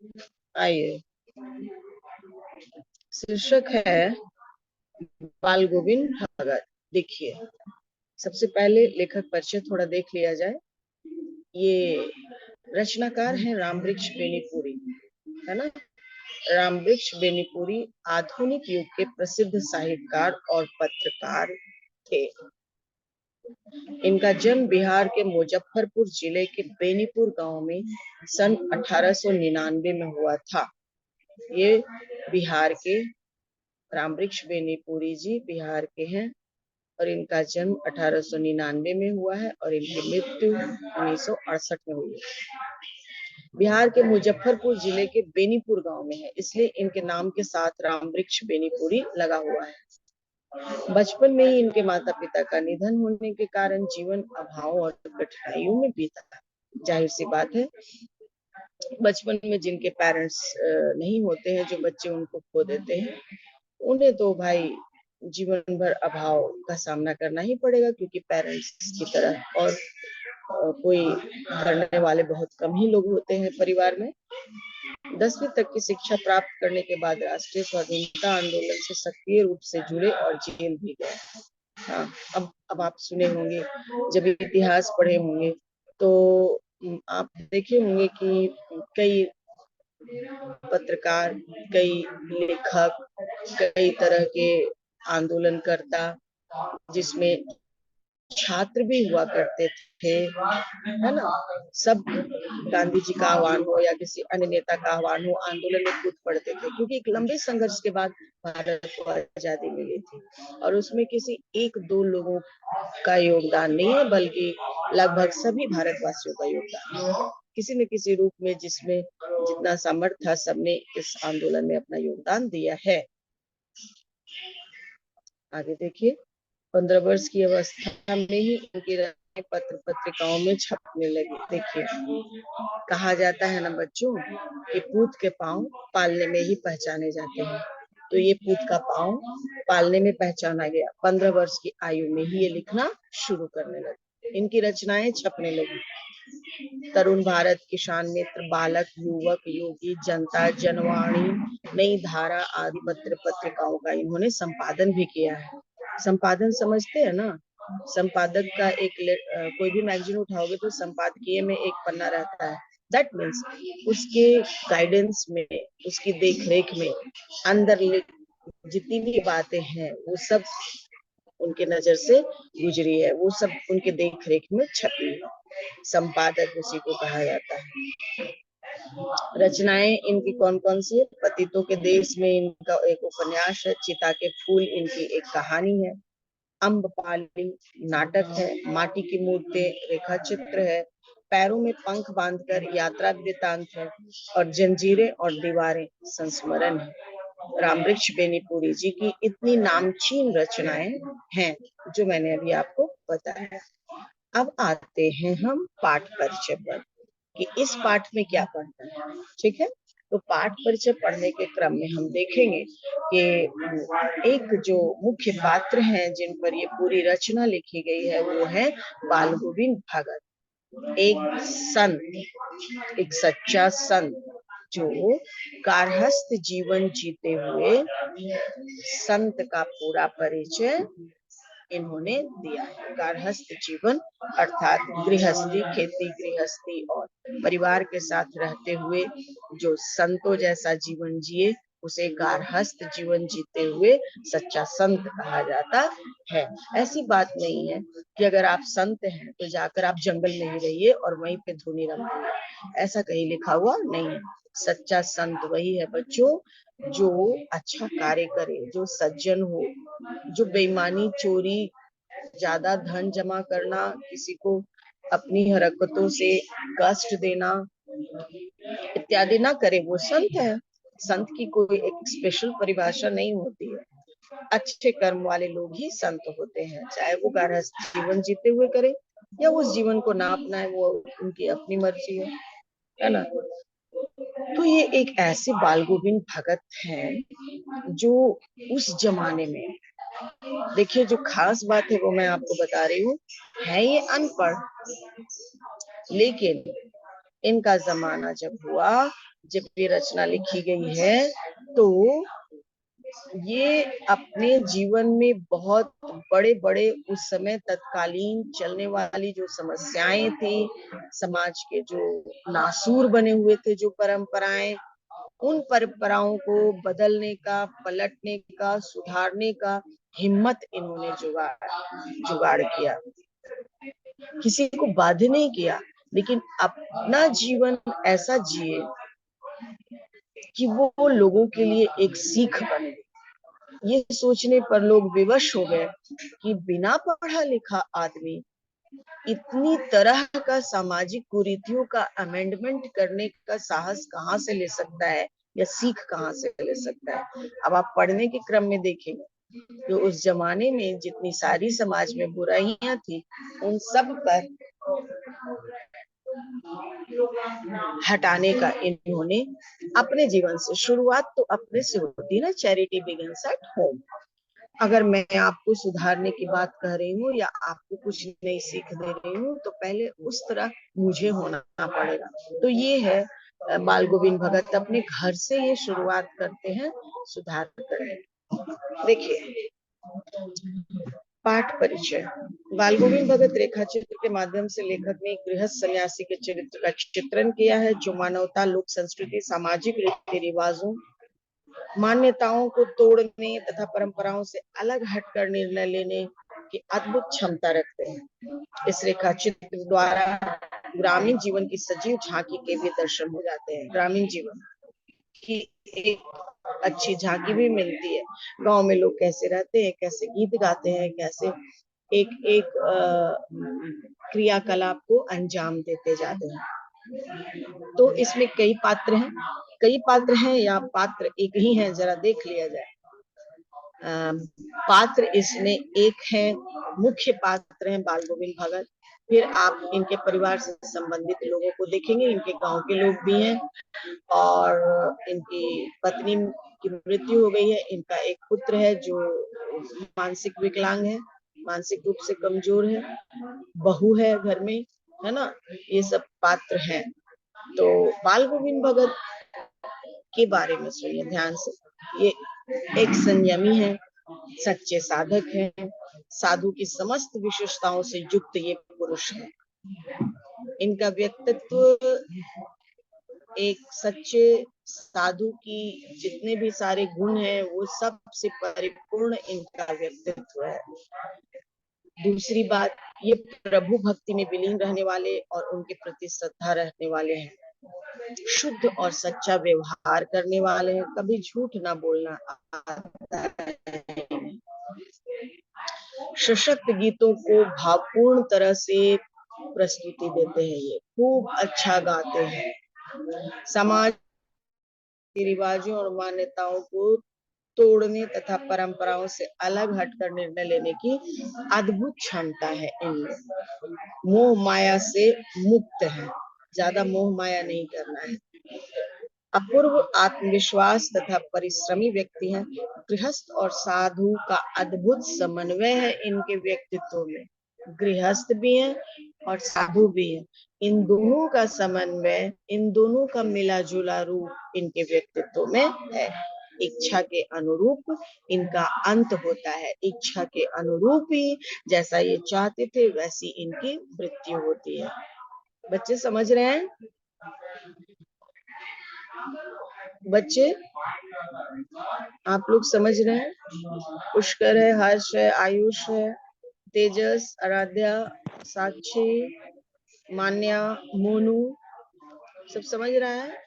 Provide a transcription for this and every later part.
आइए, शीर्षक है बाल गोविंद भगत। देखिए, सबसे पहले लेखक परिचय थोड़ा देख लिया जाए। ये रचनाकार हैं रामवृक्ष बेनीपुरी, है ना। रामवृक्ष बेनीपुरी आधुनिक युग के प्रसिद्ध साहित्यकार और पत्रकार थे। इनका जन्म बिहार के मुजफ्फरपुर जिले के बेनीपुर गांव में सन 1899 में हुआ था। ये बिहार के रामवृक्ष बेनीपुरी जी बिहार के हैं और इनका जन्म 1899 में हुआ है और इनकी मृत्यु 1968 में हुई है। बिहार के मुजफ्फरपुर जिले के बेनीपुर गांव में है, इसलिए इनके नाम के साथ रामवृक्ष बेनीपुरी लगा हुआ है। बचपन में ही इनके माता पिता का निधन होने के कारण जीवन अभाव और कठिनाइयों में बीता। जाहिर सी बात है, बचपन में जिनके पेरेंट्स नहीं होते हैं, जो बच्चे उनको खो देते हैं, उन्हें तो भाई जीवन भर अभाव का सामना करना ही पड़ेगा, क्योंकि पेरेंट्स की तरह और कोई करने वाले बहुत कम ही लोग होते हैं परिवार में। 10वीं तक की शिक्षा प्राप्त करने के बाद राष्ट्रीय स्वाधीनता आंदोलन से सक्रिय रूप से जुड़े और जेल भी गए। हाँ, अब आप सुने होंगे, जब इतिहास पढ़े होंगे तो आप देखे होंगे कि कई पत्रकार, कई लेखक, कई तरह के आंदोलनकर्ता, जिसमें छात्र भी हुआ करते थे, है ना। सब गांधी जी का आह्वान हो या किसी अन्य नेता का आह्वान हो, आंदोलन में कूद पड़ते थे, क्योंकि एक लंबे संघर्ष के बाद भारत को आजादी मिली थी और उसमें किसी एक दो लोगों का योगदान नहीं है, बल्कि लगभग सभी भारतवासियों का योगदान है, किसी न किसी रूप में, जिसमें जितना सामर्थ्य था सबने इस आंदोलन में अपना योगदान दिया है। आगे देखिए, 15 वर्ष की अवस्था में ही इनकी रचनाएं पत्र पत्रिकाओं में छपने लगी। देखिए, कहा जाता है ना बच्चों कि पूत के पांव पालने में ही पहचाने जाते हैं, तो ये पूत का पांव पालने में पहचाना गया। 15 वर्ष की आयु में ही ये लिखना शुरू करने लगे, इनकी रचनाएं छपने लगी। तरुण भारत, किसान मित्र, बालक, युवक, योगी, जनता, जनवाणी, नई धारा आदि पत्र पत्रिकाओं का इन्होंने संपादन भी किया है। संपादन समझते हैं ना, संपादक का एक कोई भी मैगजीन उठाओगे तो संपादकीय में एक पन्ना रहता है। दैट मीन्स उसके गाइडेंस में, उसकी देखरेख में अंदर जितनी भी बातें हैं वो सब उनके नजर से गुजरी है, वो सब उनके देखरेख में छपी है। संपादक उसी को कहा जाता है। रचनाएं इनकी कौन कौन सी है? पतितों के देश में इनका एक उपन्यास है, चिता के फूल इनकी एक कहानी है, अम्बपाली नाटक है, माटी की मूर्तें रेखा चित्र है, पैरों में पंख बांधकर यात्रा वृतांत है और जंजीरें और दीवारें संस्मरण है। रामवृक्ष बेनीपुरी जी की इतनी नामचीन रचनाएं हैं जो मैंने अभी आपको बताया। अब आते हैं हम पाठ परिचय पर कि इस पाठ में क्या पढ़ना है। ठीक है, तो पाठ परिचय पढ़ने के क्रम में हम देखेंगे कि एक जो मुख्य पात्र हैं जिन पर ये पूरी रचना लिखी गई है वो है बाल गोविंद भगत। एक संत, एक सच्चा संत जो गारहस्थ जीवन जीते हुए संत का पूरा परिचय इन्होंने दिया है। गारहस्थ जीवन अर्थात गृहस्थी, खेती गृहस्थी और परिवार के साथ रहते हुए जो संतों जैसा जीवन जिए उसे गारहस्थ जीवन जीते हुए सच्चा संत कहा जाता है। ऐसी बात नहीं है कि अगर आप संत हैं तो जाकर आप जंगल में ही रहिए और वहीं पे धुनी रमाइए, ऐसा कहीं लिखा हुआ नहीं है। सच्चा संत वही है बच्चों जो अच्छा कार्य करे, जो सज्जन हो, जो बेईमानी, चोरी, ज्यादा धन जमा करना, किसी को अपनी हरकतों से कष्ट देना इत्यादि ना करे, वो संत है। संत की कोई एक स्पेशल परिभाषा नहीं होती है, अच्छे कर्म वाले लोग ही संत होते हैं, चाहे वो गारहस्थ जीवन जीते हुए करे या उस जीवन को ना अपनाए, वो उनकी अपनी मर्जी है ना। तो ये एक ऐसे बाल गोविंद भगत हैं जो उस जमाने में, देखिए जो खास बात है वो मैं आपको बता रही हूँ, है ये अनपढ़, लेकिन इनका जमाना जब हुआ जब ये रचना लिखी गई है तो ये अपने जीवन में बहुत बड़े बड़े उस समय तत्कालीन चलने वाली जो समस्याएं थी, समाज के जो नासूर बने हुए थे जो परंपराएं, उन परंपराओं को बदलने का, पलटने का, सुधारने का हिम्मत इन्होंने जुगाड़ किया। किसी को बाध्य नहीं किया, लेकिन अपना जीवन ऐसा जिए कि वो लोगों के लिए एक सीख बने। ये सोचने पर लोग विवश हो गए कि बिना पढ़ा लिखा आदमी इतनी तरह का सामाजिक कुरीतियों का अमेंडमेंट करने का साहस कहाँ से ले सकता है या सीख कहाँ से ले सकता है। अब आप पढ़ने के क्रम में देखेंगे तो उस जमाने में जितनी सारी समाज में बुराइयां थी, उन सब पर हटाने का इन्होंने अपने जीवन से शुरुआत तो अपने से होती ना, चैरिटी बिगिंस एट होम। अगर मैं आपको सुधारने की बात कह रही हूँ या आपको कुछ नई सीख दे रही हूँ तो पहले उस तरह मुझे होना पड़ेगा। तो ये है बाल गोविंद भगत अपने घर से ये शुरुआत करते हैं सुधार करने। देखिए, पाठ परिचय। बाल गोविंद भगत रेखा चित्र के माध्यम से लेखक ने एक गृहस्थ सन्यासी के चरित्र का चित्रण किया है जो मानवता, लोक संस्कृति, सामाजिक रीति रिवाजों, मान्यताओं को तोड़ने तथा परंपराओं से अलग हटकर निर्णय लेने की अद्भुत क्षमता रखते हैं। इस रेखा चित्र द्वारा ग्रामीण जीवन की सजीव झांकी के भी दर्शन हो जाते हैं। ग्रामीण जीवन की एक अच्छी झांकी भी मिलती है। गांव में लोग कैसे रहते हैं, कैसे गीत गाते हैं, कैसे एक एक क्रियाकलाप को अंजाम देते जाते हैं। तो इसमें कई पात्र हैं या पात्र एक ही है, जरा देख लिया जाए। पात्र इसमें एक है, मुख्य पात्र हैं बाल गोविंद भगत। फिर आप इनके परिवार से संबंधित लोगों को देखेंगे, इनके गांव के लोग भी हैं और इनकी पत्नी की मृत्यु हो गई है। इनका एक पुत्र है जो मानसिक विकलांग है, मानसिक रूप से कमजोर है, बहू है घर में, है ना। ये सब पात्र हैं। तो बाल गोविंद भगत के बारे में सुनिए ध्यान से। ये एक संयमी है, सच्चे साधक हैं, साधु की समस्त विशेषताओं से युक्त ये पुरुष है। इनका व्यक्तित्व एक सच्चे साधु की जितने भी सारे गुण हैं वो सबसे परिपूर्ण इनका व्यक्तित्व है। दूसरी बात, ये प्रभु भक्ति में विलीन रहने वाले और उनके प्रति श्रद्धा रखने वाले हैं। शुद्ध और सच्चा व्यवहार करने वाले हैं, कभी झूठ ना बोलना आता है। सशक्त गीतों को भावपूर्ण तरह से प्रस्तुति देते हैं, ये खूब अच्छा गाते हैं। समाज के रिवाजों और मान्यताओं को तोड़ने तथा परंपराओं से अलग हटकर निर्णय लेने की अद्भुत क्षमता है इनमें। मोह माया से मुक्त है, ज्यादा मोह माया नहीं करना है। अपूर्व आत्मविश्वास तथा परिश्रमी व्यक्ति हैं। गृहस्थ और साधु का अद्भुत समन्वय है इनके व्यक्तित्व में। गृहस्थ भी हैं और साधु भी हैं। इन दोनों का समन्वय, इन दोनों का मिला जुला रूप इनके व्यक्तित्व में है। इच्छा के अनुरूप इनका अंत होता है। इच्छा के अनुरूप ही जैसा ये चाहते थे वैसी इनकी मृत्यु होती है। बच्चे समझ रहे हैं? बच्चे आप लोग समझ रहे हैं? पुष्कर है, हर्ष है, आयुष है, तेजस, आराध्या, साक्षी, मान्या, मोनू, सब समझ रहा है?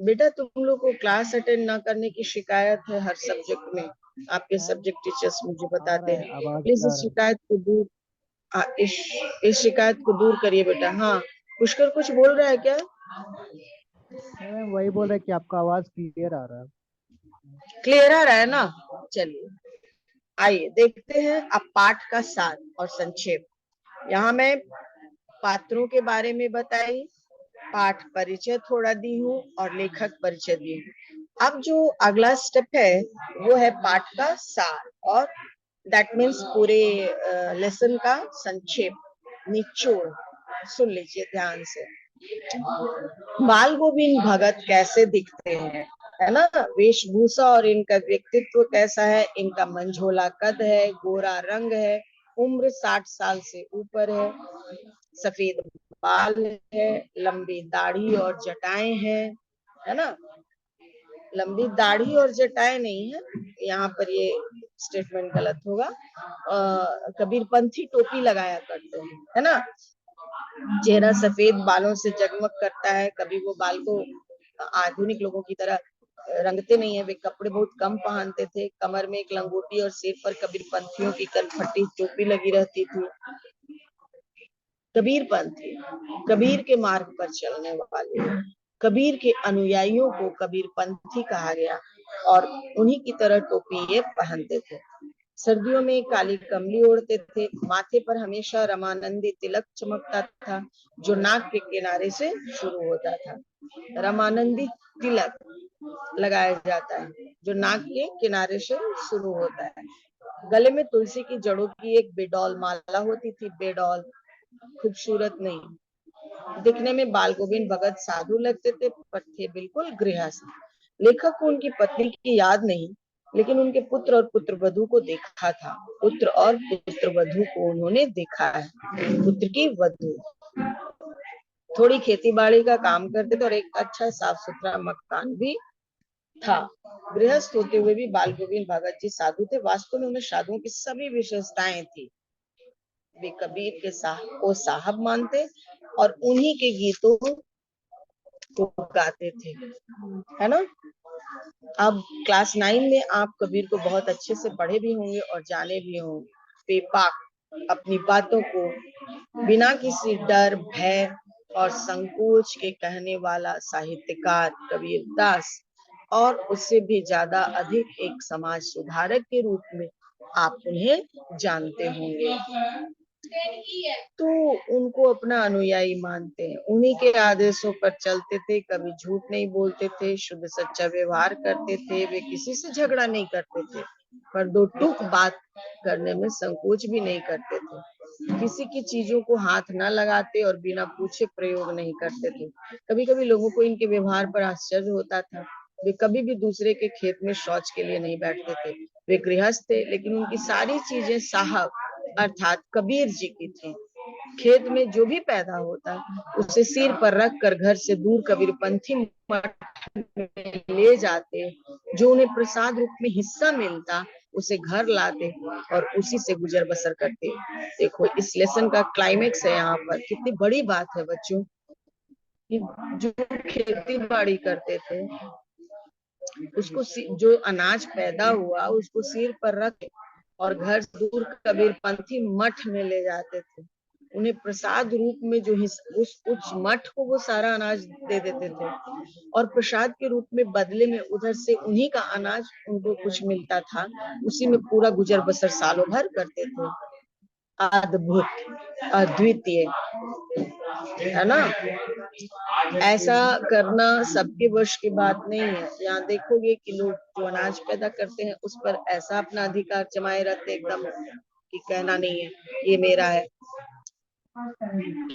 बेटा तुम लोग को क्लास अटेंड ना करने की शिकायत है हर सब्जेक्ट में। आपके सब्जेक्ट टीचर्स मुझे बताते हैं। प्लीज इस शिकायत को दूर इस शिकायत को दूर करिए बेटा। हाँ पुष्कर कुछ बोल रहा है क्या? मैम वही बोल रहे कि आपका आवाज क्लियर आ रहा है। क्लियर आ रहा है ना? चलिए आइए देखते हैं अब पाठ का सार और संक्षेप। यहाँ मैं पात्रों के बारे में बताई, पाठ परिचय थोड़ा दी हूँ और लेखक परिचय दी हूँ। अब जो अगला स्टेप है वो है पाठ का सार, और दैट मीन्स पूरे लेसन का संक्षेप, निचोड़। सुन लीजिए ध्यान से। बाल गोविंद भगत कैसे दिखते हैं, है ना, वेशभूषा और इनका व्यक्तित्व कैसा है। इनका मंझोला कद है, गोरा रंग है, उम्र 60 साल से ऊपर है, सफेद बाल है, लंबी दाढ़ी और जटाएं हैं, है ना। लंबी दाढ़ी और जटाएं नहीं है, यहाँ पर ये स्टेटमेंट गलत होगा। कबीरपंथी टोपी लगाया करते हैं, है ना। चेहरा सफेद बालों से जगमग करता है। कभी वो बाल को आधुनिक लोगों की तरह रंगते नहीं है, वे कपड़े बहुत कम पहनते थे। कमर में एक लंगोटी और सिर पर कबीरपंथियों की कनफटी टोपी लगी रहती थी। कबीरपंथी कबीर के मार्ग पर चलने वाले, कबीर के अनुयायियों को कबीरपंथी कहा गया और उन्हीं की तरह टोपी ये पहनते थे। सर्दियों में काली कमली ओढ़ते थे। माथे पर हमेशा रमानंदी तिलक चमकता था, जो नाक के किनारे से शुरू होता था। रमानंदी तिलक लगाया जाता है, जो नाक के किनारे से शुरू होता है। गले में तुलसी की जड़ों की एक बेडौल माला होती थी। बेडौल खूबसूरत नहीं। दिखने में बाल गोविंद भगत साधु लगते थे, पर थे बिल्कुल गृहस्थ। लेखक को उनकी पत्नी की याद नहीं, लेकिन उनके पुत्र और पुत्रवधू को देखा था। पुत्र और पुत्रवधू को उन्होंने देखा है। पुत्र की वधू थोड़ी खेती बाड़ी का काम करते थे और एक अच्छा साफ सुथरा मकान भी था। गृहस्थ होते हुए भी बाल गोविंद भगत जी साधु थे। वास्तव में उन्हें साधुओं की सभी विशेषताएं थी। वे कबीर के को साहब मानते और उन्हीं के गीतों को गाते थे, है ना। अब क्लास 9 में आप कबीर को बहुत अच्छे से पढ़े भी होंगे और जाने भी होंगे। बेबाक अपनी बातों को बिना किसी डर, भय और संकोच के कहने वाला साहित्यकार कबीरदास, और उससे भी ज्यादा अधिक एक समाज सुधारक के रूप में आप उन्हें जानते होंगे। तो उनको अपना अनुयायी मानते हैं, उन्हीं के आदेशों पर चलते थे, कभी झूठ नहीं बोलते थे, शुद्ध सच्चा व्यवहार करते थे। वे किसी से झगड़ा नहीं करते थे, पर दो टूक बात करने में संकोच भी नहीं करते थे। किसी की चीजों को हाथ न लगाते और बिना पूछे प्रयोग नहीं करते थे। कभी कभी लोगों को इनके व्यवहार पर आश्चर्य होता था। वे कभी भी दूसरे के खेत में शौच के लिए नहीं बैठते थे। वे गृहस्थ थे, लेकिन उनकी सारी चीजें साहब अर्थात कबीर जी की थी। खेत में जो भी पैदा होता उसे सिर पर रख कर घर से दूर कबीरपंथी मठ में ले जाते। जो उन्हें प्रसाद रूप में हिस्सा मिलता उसे घर लाते और उसी से गुजर बसर करते। देखो, इस लेसन का क्लाइमेक्स है यहाँ पर। कितनी बड़ी बात है बच्चों, जो खेती बाड़ी करते थे उसको जो अनाज पैदा हुआ उसको सिर पर रख और घर से दूर कबीरपंथी मठ में ले जाते थे। उन्हें प्रसाद रूप में जो उस मठ को वो सारा अनाज दे देते थे और प्रसाद के रूप में बदले में उधर से उन्हीं का अनाज उनको कुछ मिलता था। उसी में पूरा गुजर बसर सालों भर करते थे। अद्भुत, अद्वितीय, है ना। ऐसा करना सबके वश की बात नहीं है। यहाँ देखोगे कि लोग जो अनाज पैदा करते हैं उस पर ऐसा अपना अधिकार जमाए रहते एकदम कि कहना नहीं है, ये मेरा है।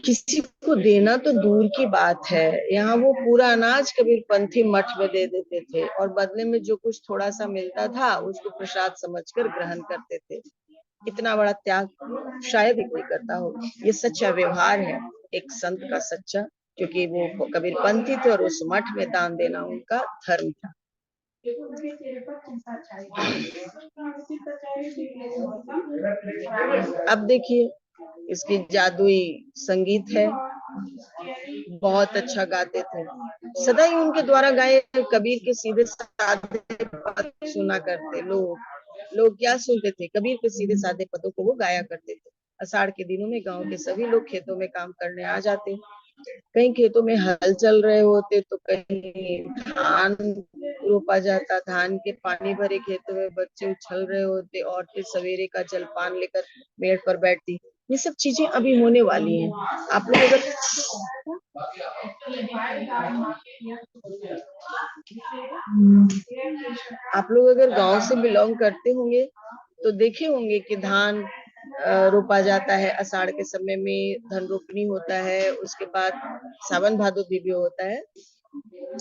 किसी को देना तो दूर की बात है, यहाँ वो पूरा अनाज कबीरपंथी मठ में दे देते थे और बदले में जो कुछ थोड़ा सा मिलता था उसको प्रसाद समझकर ग्रहण करते थे। इतना बड़ा त्याग शायद ही कोई करता हो। ये सच्चा व्यवहार है एक संत का, सच्चा, क्योंकि वो कबीरपंथी थे और उस मठ में दान देना उनका धर्म था। अब देखिए, इसकी जादुई संगीत है, बहुत अच्छा गाते थे। सदा ही उनके द्वारा गाए कबीर के सीधे साधे पद सुना करते लोग क्या सुनते थे, कबीर के सीधे साधे पदों को वो गाया करते थे। आषाढ़ के दिनों में गांव के सभी लोग खेतों में काम करने आ जाते। कहीं खेतों में हल चल रहे होते तो कहीं धान रोपा जाता। धान के पानी भरे खेतों में बच्चे उछल रहे होते। औरतें सवेरे का जलपान लेकर मेड़ पर बैठती। ये सब चीजें अभी होने वाली हैं। आप लोग अगर गांव से बिलोंग करते होंगे तो देखे होंगे कि धान रोपा जाता है। आषाढ़ के समय में धन रोपनी होता है। उसके बाद सावन भादो भी होता है।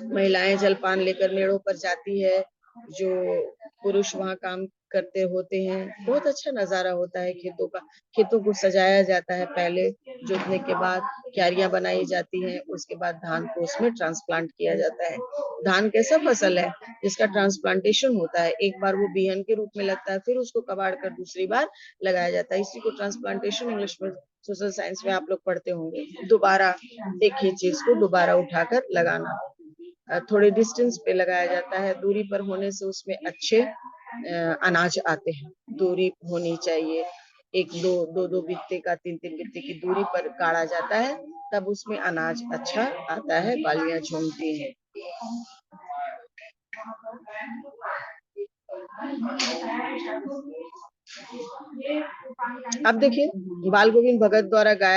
महिलाएं जलपान लेकर मेड़ों पर जाती है, जो पुरुष वहां काम करते होते हैं। बहुत अच्छा नजारा होता है खेतों का। खेतों को सजाया जाता है, पहले जोतने के बाद क्यारियां बनाई जाती हैं, उसके बाद धान को उसमें ट्रांसप्लांट किया जाता है। धान कैसा फसल है जिसका ट्रांसप्लांटेशन होता है, एक बार वो बिहन के रूप में लगता है, फिर उसको कबाड़ कर दूसरी बार लगाया जाता है। इसी को ट्रांसप्लांटेशन इंग्लिश में सोशल साइंस में आप लोग पढ़ते होंगे। दोबारा एक ही चीज को दोबारा उठाकर लगाना। थोड़े डिस्टेंस पे लगाया जाता है, दूरी पर होने से उसमें अच्छे अनाज आते हैं। दूरी होनी चाहिए, एक दो दो दो बित्ते का, तीन तीन बित्ते की दूरी पर गाड़ा जाता है, तब उसमें अनाज अच्छा आता है, बालियां झूमती हैं। अब देखिए बाल गोविंद भगत द्वारा गाया